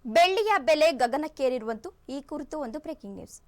ಬೆಳ್ಳಿಯ ಬೆಲೆ ಗಗನಕ್ಕೇರಿರುವಂತೂ ಈ ಕುರಿತು ಒಂದು ಬ್ರೇಕಿಂಗ್ ನ್ಯೂಸ್.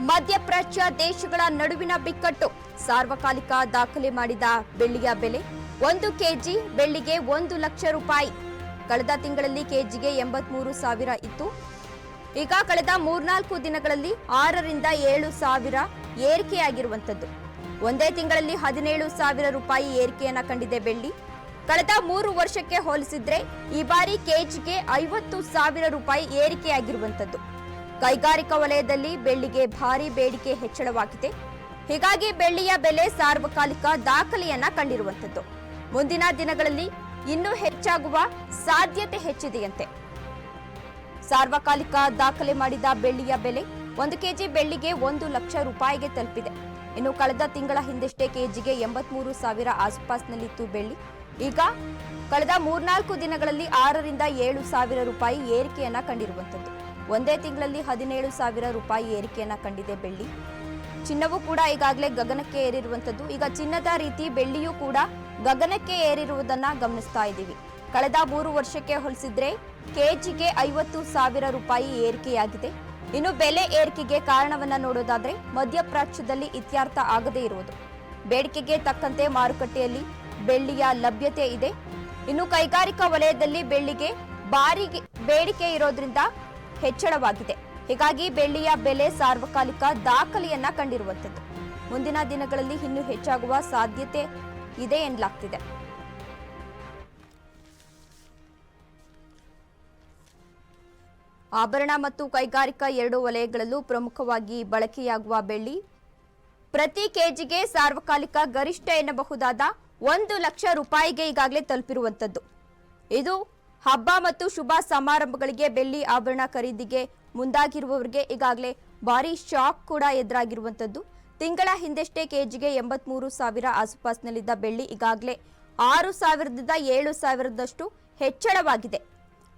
ಮಧ್ಯಪ್ರಾಚ್ಯ ದೇಶಗಳ ನಡುವಿನ ಬಿಕ್ಕಟ್ಟು, ಸಾರ್ವಕಾಲಿಕ ದಾಖಲೆ ಮಾಡಿದ ಬೆಳ್ಳಿಯ ಬೆಲೆ 1 ಕೆಜಿ ಬೆಳ್ಳಿಗೆ 1 ಲಕ್ಷ ರೂಪಾಯಿ. ಕಳೆದ ತಿಂಗಳಲ್ಲಿ ಕೆಜಿಗೆ 83,000 ಇತ್ತು. ಈಗ ಕಳೆದ 3-4 ದಿನಗಳಲ್ಲಿ 6 ರಿಂದ 7 ಸಾವಿರ ಏರಿಕೆಯಾಗಿರುವಂತದ್ದು. ಒಂದೇ ತಿಂಗಳಲ್ಲಿ 17,000 ರೂಪಾಯಿ ಏರಿಕೆಯನ್ನ ಕಂಡಿದೆ ಬೆಳ್ಳಿ. ಕಳೆದ 3 ವರ್ಷಕ್ಕೆ ಹೋಲಿಸಿದ್ರೆ ಈ ಬಾರಿ ಕೆಜಿಗೆ 50,000 ರೂಪಾಯಿ ಏರಿಕೆಯಾಗಿರುವಂತದ್ದು. ಕೈಗಾರಿಕಾ ವಲಯದಲ್ಲಿ ಬೆಳ್ಳಿಗೆ ಭಾರಿ ಬೇಡಿಕೆ ಹೆಚ್ಚಳವಾಗಿದೆ. ಹೀಗಾಗಿ ಬೆಳ್ಳಿಯ ಬೆಲೆ ಸಾರ್ವಕಾಲಿಕ ದಾಖಲೆಯನ್ನ ಕಂಡಿರುವಂತದ್ದು. ಮುಂದಿನ ದಿನಗಳಲ್ಲಿ ಇನ್ನೂ ಹೆಚ್ಚಾಗುವ ಸಾಧ್ಯತೆ ಹೆಚ್ಚಿದೆಯಂತೆ. ಸಾರ್ವಕಾಲಿಕ ದಾಖಲೆ ಮಾಡಿದ ಬೆಳ್ಳಿಯ ಬೆಲೆ 1 ಕೆಜಿ ಬೆಳ್ಳಿಗೆ 1 ಲಕ್ಷ ರೂಪಾಯಿಗೆ ತಲುಪಿದೆ. ಇನ್ನು ಕಳೆದ ತಿಂಗಳ ಹಿಂದಷ್ಟೇ ಕೆಜಿಗೆ 83,000 ಆಸುಪಾಸಿನಲ್ಲಿತ್ತು ಬೆಳ್ಳಿ. ಈಗ ಕಳೆದ 3-4 ದಿನಗಳಲ್ಲಿ 6 ರಿಂದ 7 ಸಾವಿರ ರೂಪಾಯಿ ಏರಿಕೆಯನ್ನ ಕಂಡಿರುವಂತದ್ದು. ಒಂದೇ ತಿಂಗಳಲ್ಲಿ 17,000 ರೂಪಾಯಿ ಏರಿಕೆಯನ್ನ ಕಂಡಿದೆ ಬೆಳ್ಳಿ. ಚಿನ್ನವೂ ಕೂಡ ಈಗಾಗಲೇ ಗಗನಕ್ಕೆ ಏರಿರುವಂತದ್ದು. ಈಗ ಚಿನ್ನದ ರೀತಿ ಬೆಳ್ಳಿಯೂ ಕೂಡ ಗಗನಕ್ಕೆ ಏರಿರುವುದನ್ನ ಗಮನಿಸ್ತಾ ಇದ್ದೀವಿ. ಕಳೆದ 3 ವರ್ಷಕ್ಕೆ ಹೋಲಿಸಿದ್ರೆ ಕೆಜಿಗೆ 50,000 ರೂಪಾಯಿ ಏರಿಕೆಯಾಗಿದೆ. ಇನ್ನು ಬೆಲೆ ಏರಿಕೆಗೆ ಕಾರಣವನ್ನ ನೋಡೋದಾದ್ರೆ ಮಧ್ಯಪ್ರಾಚ್ಯದಲ್ಲಿ ಇತ್ಯರ್ಥ ಆಗದೇ ಇರುವುದು. ಬೇಡಿಕೆಗೆ ತಕ್ಕಂತೆ ಮಾರುಕಟ್ಟೆಯಲ್ಲಿ ಬೆಳ್ಳಿಯ ಲಭ್ಯತೆ ಇದೆ. ಇನ್ನು ಕೈಗಾರಿಕಾ ವಲಯದಲ್ಲಿ ಬೆಳ್ಳಿಗೆ ಭಾರಿ ಬೇಡಿಕೆ ಇರೋದ್ರಿಂದ ಹೆಚ್ಚಳವಾಗಿದೆ. ಹೀಗಾಗಿ ಬೆಳ್ಳಿಯ ಬೆಲೆ ಸಾರ್ವಕಾಲಿಕ ದಾಖಲೆಯನ್ನ ಕಂಡಿರುವಂತದ್ದು. ಮುಂದಿನ ದಿನಗಳಲ್ಲಿ ಇನ್ನೂ ಹೆಚ್ಚಾಗುವ ಸಾಧ್ಯತೆ ಇದೆ ಎನ್ನಲಾಗ್ತಿದೆ. ಆಭರಣ ಮತ್ತು ಕೈಗಾರಿಕಾ ಎರಡೂ ವಲಯಗಳಲ್ಲೂ ಪ್ರಮುಖವಾಗಿ ಬಳಕೆಯಾಗುವ ಬೆಳ್ಳಿ ಪ್ರತಿ ಕೆಜಿಗೆ ಸಾರ್ವಕಾಲಿಕ ಗರಿಷ್ಠ ಎನ್ನಬಹುದಾದ 1 ಲಕ್ಷ ರೂಪಾಯಿಗೆ ಈಗಾಗಲೇ ತಲುಪಿರುವಂತದ್ದು. ಇದು ಹಬ್ಬ ಮತ್ತು ಶುಭ ಸಮಾರಂಭಗಳಿಗೆ ಬೆಳ್ಳಿ ಆಭರಣ ಖರೀದಿಗೆ ಮುಂದಾಗಿರುವವರಿಗೆ ಈಗಾಗಲೇ ಭಾರಿ ಶಾಕ್ ಕೂಡ ಎದುರಾಗಿರುವಂತದ್ದು. ತಿಂಗಳ ಹಿಂದಷ್ಟೇ ಕೆಜಿಗೆ 83,000 ಆಸುಪಾಸಿನಲ್ಲಿದ್ದ ಬೆಳ್ಳಿ ಈಗಾಗಲೇ 6,000ದಿಂದ 7,000ದಷ್ಟು ಹೆಚ್ಚಳವಾಗಿದೆ.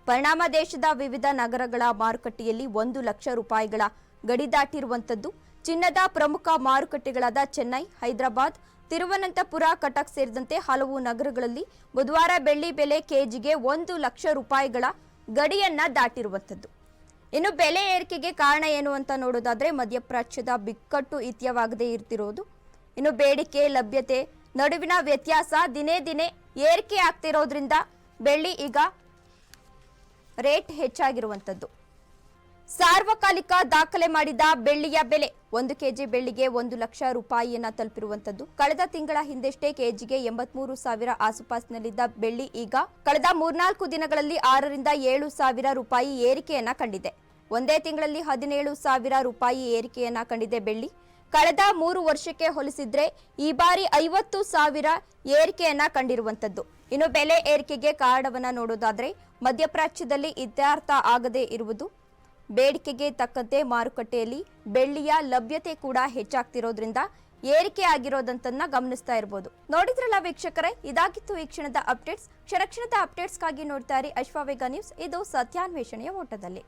ಪರಿಣಾಮ ದೇಶದ ವಿವಿಧ ನಗರಗಳ ಮಾರುಕಟ್ಟೆಯಲ್ಲಿ 1 ಲಕ್ಷ ರೂಪಾಯಿಗಳ ಗಡಿ ದಾಟಿರುವಂತದ್ದು. ಚಿನ್ನದ ಪ್ರಮುಖ ಮಾರುಕಟ್ಟೆಗಳಾದ ಚೆನ್ನೈ, ಹೈದರಾಬಾದ್, ತಿರುವನಂತಪುರ, ಕಟಕ್ ಸೇರಿದಂತೆ ಹಲವು ನಗರಗಳಲ್ಲಿ ಬುಧವಾರ ಬೆಳ್ಳಿ ಬೆಲೆ ಕೆಜಿಗೆ 1 ಲಕ್ಷ ರೂಪಾಯಿಗಳ ಗಡಿಯನ್ನ ದಾಟಿರುವಂತದ್ದು. ಇನ್ನು ಬೆಲೆ ಏರಿಕೆಗೆ ಕಾರಣ ಏನು ಅಂತ ನೋಡೋದಾದ್ರೆ ಮಧ್ಯಪ್ರಾಚ್ಯದ ಬಿಕ್ಕಟ್ಟು ಇತ್ಯವಾಗದೇ ಇರ್ತಿರೋದು. ಇನ್ನು ಬೇಡಿಕೆ ಲಭ್ಯತೆ ನಡುವಿನ ವ್ಯತ್ಯಾಸ ದಿನೇ ದಿನೇ ಏರಿಕೆ ಆಗ್ತಿರೋದ್ರಿಂದ ಬೆಳ್ಳಿ ಈಗ ರೇಟ್ ಹೆಚ್ಚಾಗಿರುವಂತದ್ದು. ಸಾರ್ವಕಾಲಿಕ ದಾಖಲೆ ಮಾಡಿದ ಬೆಳ್ಳಿಯ ಬೆಲೆ 1 ಕೆಜಿ ಬೆಳ್ಳಿಗೆ 1 ಲಕ್ಷ ರೂಪಾಯಿಯನ್ನ ತಲುಪಿರುವಂತದ್ದು. ಕಳೆದ ತಿಂಗಳ ಹಿಂದಷ್ಟೇ ಕೆಜಿಗೆ 83,000 ಆಸುಪಾಸಿನಲ್ಲಿದ್ದ ಬೆಳ್ಳಿ ಈಗ ಕಳೆದ 3-4 ದಿನಗಳಲ್ಲಿ 6 ರಿಂದ 7 ಸಾವಿರ ರೂಪಾಯಿ ಏರಿಕೆಯನ್ನ ಕಂಡಿದೆ. ಒಂದೇ ತಿಂಗಳಲ್ಲಿ 17,000 ರೂಪಾಯಿ ಏರಿಕೆಯನ್ನ ಕಂಡಿದೆ ಬೆಳ್ಳಿ. ಕಳೆದ 3 ವರ್ಷಕ್ಕೆ ಹೋಲಿಸಿದ್ರೆ ಈ ಬಾರಿ 50,000 ಏರಿಕೆಯನ್ನ ಕಂಡಿರುವಂತದ್ದು. ಇನ್ನು ಬೆಲೆ ಏರಿಕೆಗೆ ಕಾರಣವನ್ನ ನೋಡೋದಾದ್ರೆ ಮಧ್ಯಪ್ರಾಚ್ಯದಲ್ಲಿ ಇತ್ಯರ್ಥ ಆಗದೇ ಇರುವುದು. ಬೇಡಿಕೆಗೆ ತಕ್ಕಂತೆ ಮಾರುಕಟ್ಟೆಯಲ್ಲಿ ಬೆಳ್ಳಿಯ ಲಭ್ಯತೆ ಕೂಡ ಹೆಚ್ಚಾಗ್ತಿರೋದ್ರಿಂದ ಏರಿಕೆ ಆಗಿರೋದಂತನ್ನ ಗಮನಿಸ್ತಾ ಇರಬಹುದು. ನೋಡಿದ್ರಲ್ಲ ವೀಕ್ಷಕರೇ, ಇದಾಗಿತ್ತು ಈ ಕ್ಷಣದ ಅಪ್ಡೇಟ್ಸ್. ಕ್ಷಣದ ಅಪ್ಡೇಟ್ಸ್ಗಾಗಿ ನೋಡ್ತಾ ಇರಿ ಅಶ್ವವೇಗ ನ್ಯೂಸ್. ಇದು ಸತ್ಯಾನ್ವೇಷಣೆಯ ಓಟದಲ್ಲಿ.